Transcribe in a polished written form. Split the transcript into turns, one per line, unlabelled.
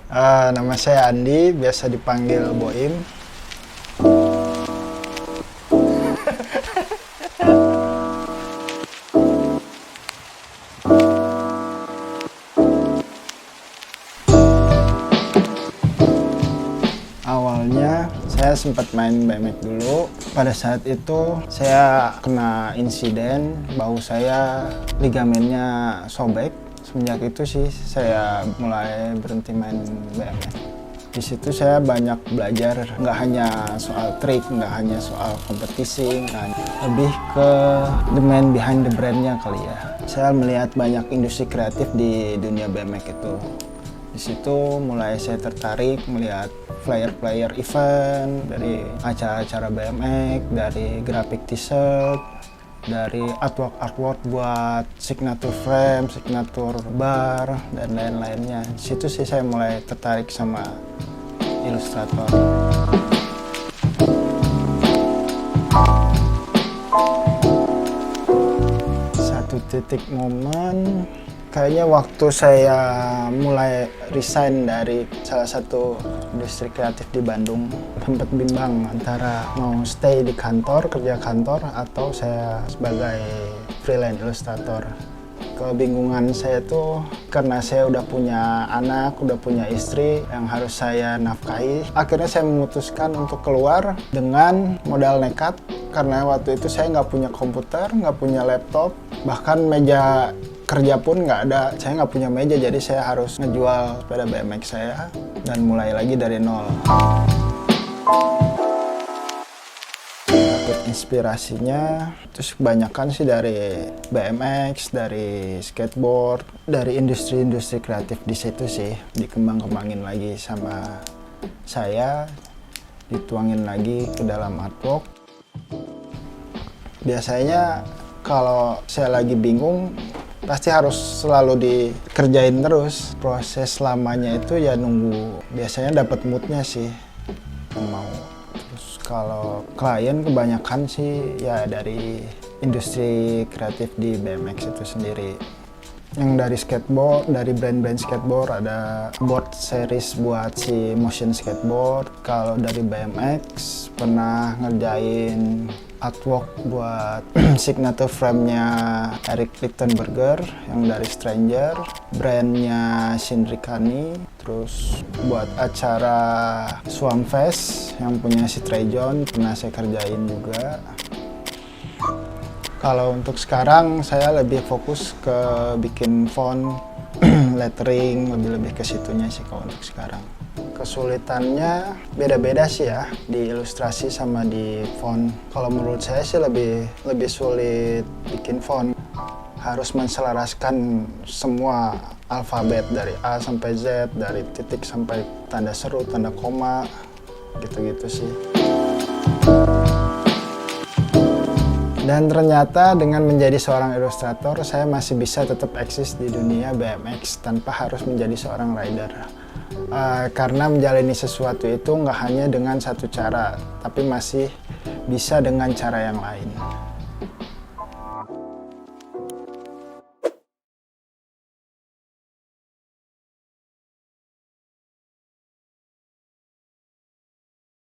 Nama saya Andi, biasa dipanggil Boim. Awalnya saya sempat main BMX dulu. Pada saat itu saya kena insiden, bahu saya ligamennya sobek. Semenjak itu sih saya mulai berhenti main BMX. Di situ saya banyak belajar, nggak hanya soal trik, nggak hanya soal kompetisi, lebih ke the man behind the brand-nya kali ya. Saya melihat banyak industri kreatif di dunia BMX itu. Di situ mulai saya tertarik melihat flyer-flyer event, dari acara-acara BMX, dari grafik t-shirt, dari artwork buat signature frame, signature bar, dan lain-lainnya. Di situ sih saya mulai tertarik sama ilustrator. Satu titik momen, kayaknya waktu saya mulai resign dari salah satu industri kreatif di Bandung, sempat bimbang antara mau stay di kantor, kerja kantor, atau saya sebagai freelance ilustrator. Kebingungan saya tuh karena saya udah punya anak, udah punya istri yang harus saya nafkahi. Akhirnya saya memutuskan untuk keluar dengan modal nekat, karena waktu itu saya nggak punya komputer, nggak punya laptop, bahkan meja kerja pun nggak ada. Saya nggak punya meja, jadi saya harus ngejual sepeda BMX saya dan mulai lagi dari nol. Dapat inspirasinya terus kebanyakan sih dari BMX, dari skateboard, dari industri-industri kreatif di situ sih, dikembang-kembangin lagi sama saya, dituangin lagi ke dalam artwork. Biasanya kalau saya lagi bingung, pasti harus selalu dikerjain terus. Proses lamanya itu ya nunggu, biasanya dapat moodnya sih yang mau. Terus kalau klien kebanyakan sih ya dari industri kreatif di BMX itu sendiri. Yang dari skateboard, dari brand-brand skateboard, ada board series buat si motion skateboard. Kalau dari BMX pernah ngerjain artwork buat signature frame-nya Eric Lichtenberger yang dari Stranger, brandnya Shinrikani, terus buat acara Swampfest yang punya si Trey John pernah saya kerjain juga. Kalau untuk sekarang saya lebih fokus ke bikin font, lettering, lebih ke situnya sih kalau untuk sekarang. Kesulitannya beda-beda sih ya di ilustrasi sama di font. Kalau menurut saya sih lebih sulit bikin font. Harus menselaraskan semua alfabet dari A sampai Z, dari titik sampai tanda seru, tanda koma, gitu-gitu sih. Dan ternyata dengan menjadi seorang ilustrator, saya masih bisa tetap eksis di dunia BMX tanpa harus menjadi seorang rider. Karena menjalani sesuatu itu nggak hanya dengan satu cara, tapi masih bisa dengan cara yang lain.